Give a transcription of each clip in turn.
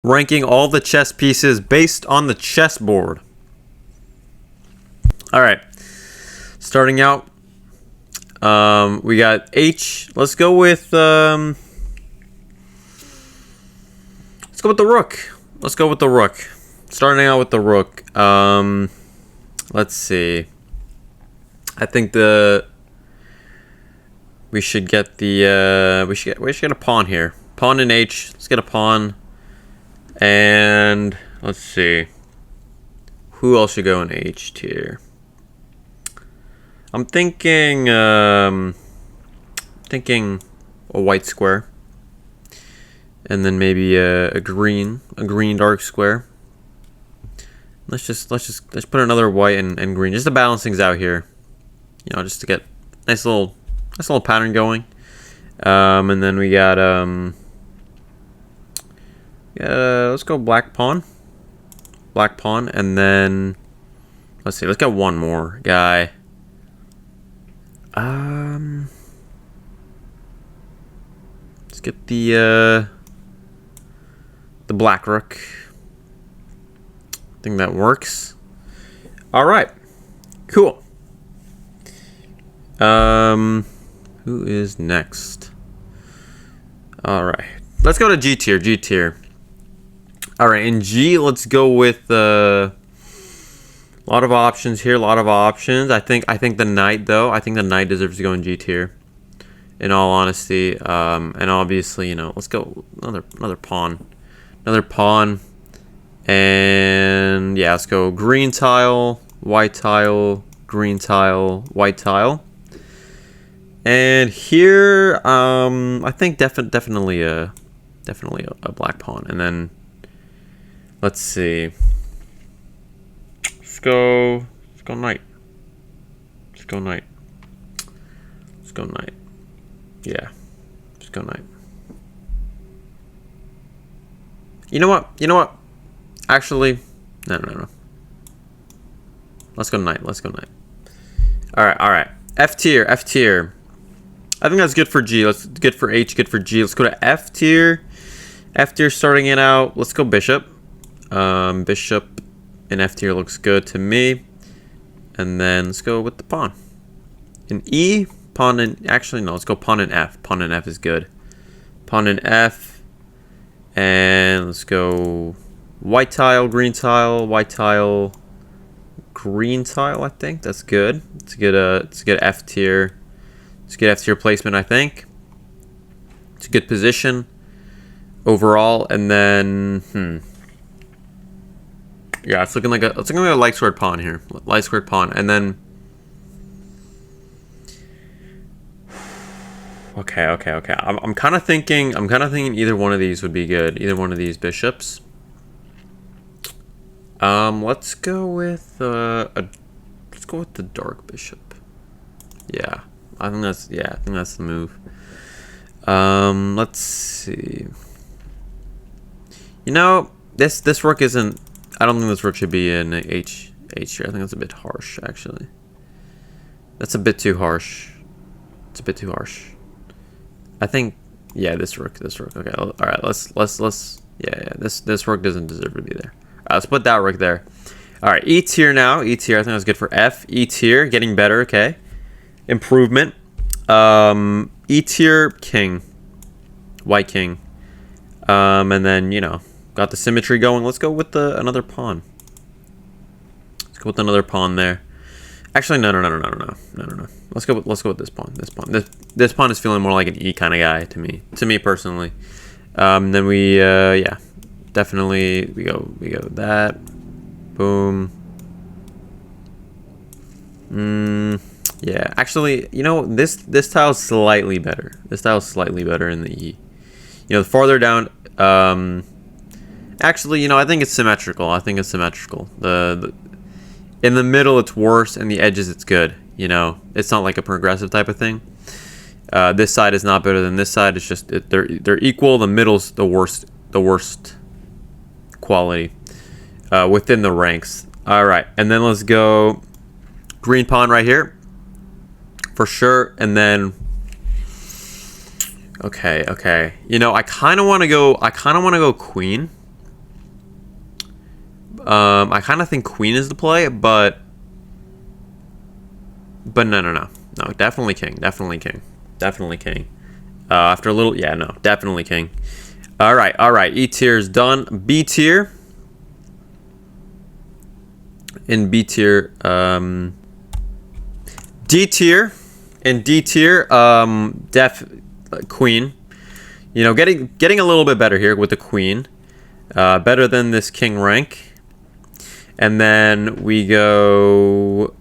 Ranking all the chess pieces based on the chessboard. All right, starting out, we got H. Let's go with the rook. Let's go with the rook. Starting out with the rook. Let's see. I think we should get the we should get a pawn here. Pawn in H. Let's get a pawn. And let's see. Who else should go in H tier? I'm thinking a white square. And then maybe a green dark square. Let's put another white and green just to balance things out here. You know, just to get nice little pattern going. And then we got let's go black pawn, and then let's see. Let's get one more guy. Let's get the black rook. I think that works. All right, cool. Who is next? All right, let's go to G tier. All right, in G, let's go with a lot of options here. I think the knight though. I think the knight deserves to go in G tier. In all honesty, and obviously, you know, let's go another pawn, and yeah, let's go green tile, white tile, green tile, white tile. And here, I think definitely a black pawn, and then let's see. Let's go knight. Let's go knight. Yeah, let's go knight. You know what? Actually, no. Let's go knight. All right. F tier. I think that's good for G. Good for H. Good for G. Let's go to F tier. Starting it out. Let's go bishop. Bishop in F tier looks good to me. And then let's go with the pawn. In E, pawn in... Actually, no. Let's go pawn in F. Pawn in F is good. Pawn in F. And let's go white tile, green tile, white tile, green tile, I think. That's good. It's a good F tier. It's a good F tier placement, I think. It's a good position overall. And then... Yeah, it's looking like a light squared pawn here. Light squared pawn. And then Okay. I'm kind of thinking either one of these would be good. Either one of these bishops. Let's go with the dark bishop. Yeah. I think that's the move. Let's see. You know, this rook isn't... I don't think this rook should be in H here. I think that's a bit harsh, actually. That's a bit too harsh. I think, yeah, this rook. Okay, all right. Let's yeah. This rook doesn't deserve to be there. All right, let's put that rook there. All right, E tier now. I think that's good for F. E tier, getting better. Okay, improvement. E tier, king, white king. And then, you know, got the symmetry going. Let's go with another pawn. Let's go with another pawn there. Actually, no. Let's go with this pawn. This pawn is feeling more like an E kind of guy to me personally. Then we yeah, definitely we go that. Boom. Yeah. Actually, you know, this tile is slightly better. This tile is slightly better in the E. You know, the farther down. Actually, you know, I think it's symmetrical. The in the middle it's worse, and the edges it's good. You know, it's not like a progressive type of thing. This side is not better than this side. It's just they're equal. The middle's the worst quality within the ranks. All right, and then let's go green pawn right here for sure, and then okay. You know, I kind of want to go queen. I kind of think queen is the play, but no, definitely king, definitely king, definitely king. After a little, yeah, no, definitely king. All right, E tier is done. B tier. In B tier, D tier. In D tier, queen. You know, getting a little bit better here with the queen. Better than this king rank. And then we go.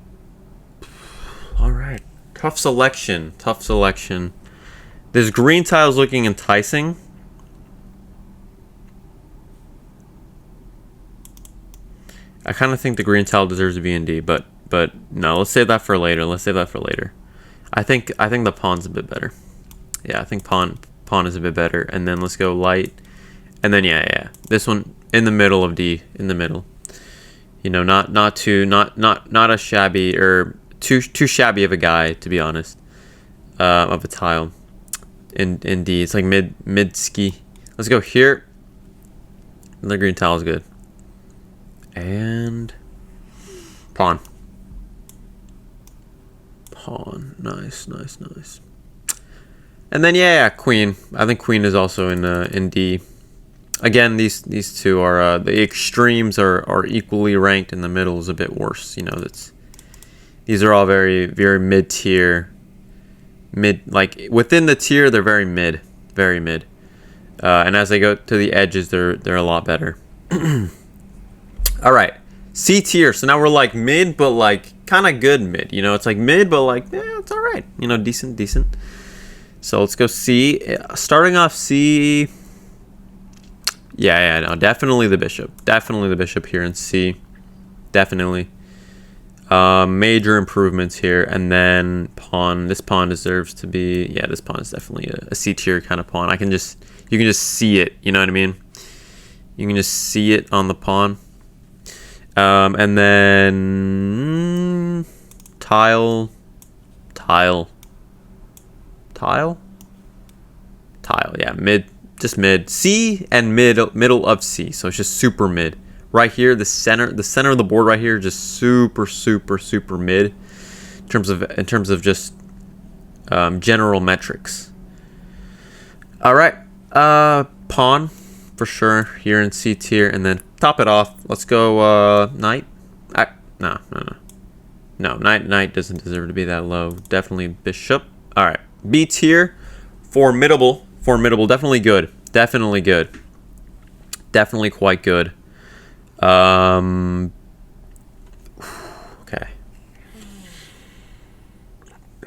All right, tough selection. Tough selection. This green tile's looking enticing. I kind of think the green tile deserves to be in D, but no, let's save that for later. Let's save that for later. I think the pawn's a bit better. Yeah, I think pawn is a bit better. And then let's go light. And then yeah. This one in the middle of D, in the middle. You know, not a shabby or too shabby of a guy, to be honest. Of a tile. In D, it's like mid ski. Let's go here. The green tile is good. And pawn. Nice. And then yeah, queen. I think queen is also in D. Again, these two are the extremes are equally ranked, and the middle is a bit worse. You know, these are all very mid tier. Like within the tier, they're very mid. And as they go to the edges, they're a lot better. All right, C tier. So now we're like mid, but like kind of good mid. You know, it's like mid, but like it's all right. You know, decent. So let's go C. Starting off C. Yeah, no, definitely the bishop. Definitely the bishop here in C. Definitely. Major improvements here, and then pawn. This pawn deserves to be. Yeah, this pawn is definitely a C tier kind of pawn. You can just see it. You know what I mean? You can just see it on the pawn. And then tile. Yeah, just mid. C and middle of C. So it's just super mid. Right here, the center of the board right here, just super mid in terms of just general metrics. All right, pawn for sure here in C tier, and then top it off. Let's go knight. No. Knight doesn't deserve to be that low. Definitely bishop. All right, B tier, formidable. Definitely good. Definitely quite good. Okay.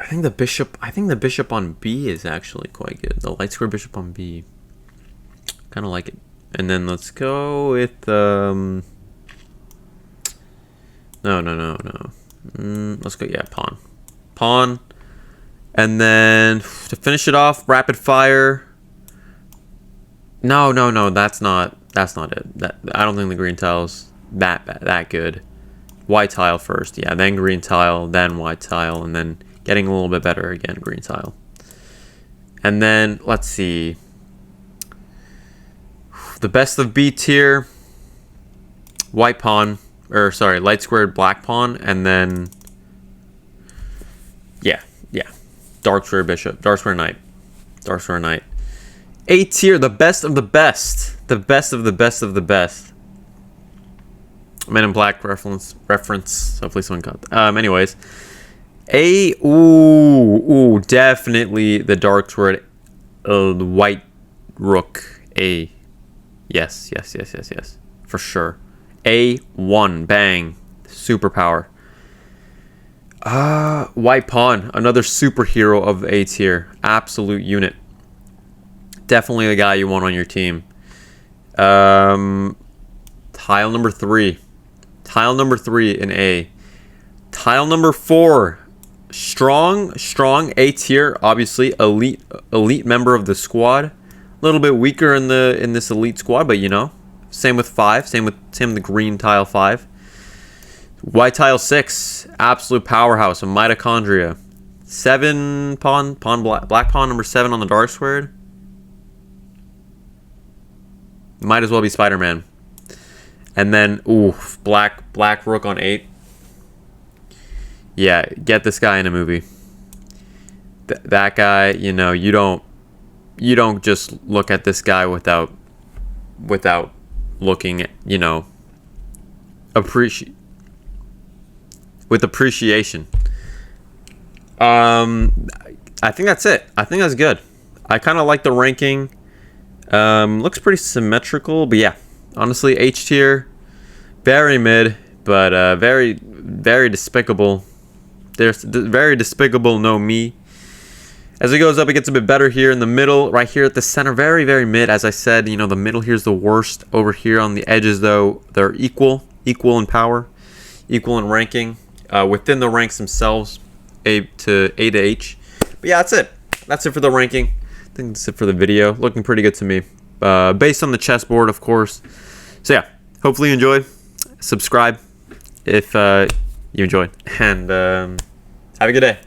I think the bishop on B is actually quite good. The light square bishop on B. Kind of like it. And then let's go with no. Let's go, yeah, pawn. And then to finish it off, rapid fire. No, that's not it. I don't think the green tile's that good. White tile first, yeah, then green tile, then white tile, and then getting a little bit better again, green tile. And then let's see. The best of B tier, white pawn, or sorry, light squared black pawn, and then yeah, dark square bishop, dark square knight. A tier, the best of the best. Men in Black reference. Hopefully someone got that. Anyways, definitely the dark sword, white rook. A, yes, for sure. A1, bang, superpower. White pawn, another superhero of A tier, absolute unit. Definitely the guy you want on your team. Tile number 3 in A. Tile number 4, strong A tier, obviously elite member of the squad. A little bit weaker in this elite squad, but you know, same with 5, same with the green tile 5. White tile 6, absolute powerhouse of mitochondria. 7 black pawn number 7 on the dark squared. Might as well be Spider-Man. And then, ooh, black rook on 8. Yeah, get this guy in a movie. That guy, you know, you don't just look at this guy without looking at, you know, with appreciation. I think that's it. I think that's good. I kind of like the ranking. Looks pretty symmetrical, but yeah, honestly, H tier, very mid, but very despicable. There's very despicable no me. As it goes up, it gets a bit better here in the middle, right here at the center. Very mid. As I said, you know, the middle here is the worst. Over here on the edges, though, they're equal in power, equal in ranking. Within the ranks themselves, A to H. But yeah, that's it. That's it for the ranking. I think that's it for the video. Looking pretty good to me. Based on the chessboard, of course. So yeah, hopefully you enjoyed. Subscribe if you enjoyed. And have a good day.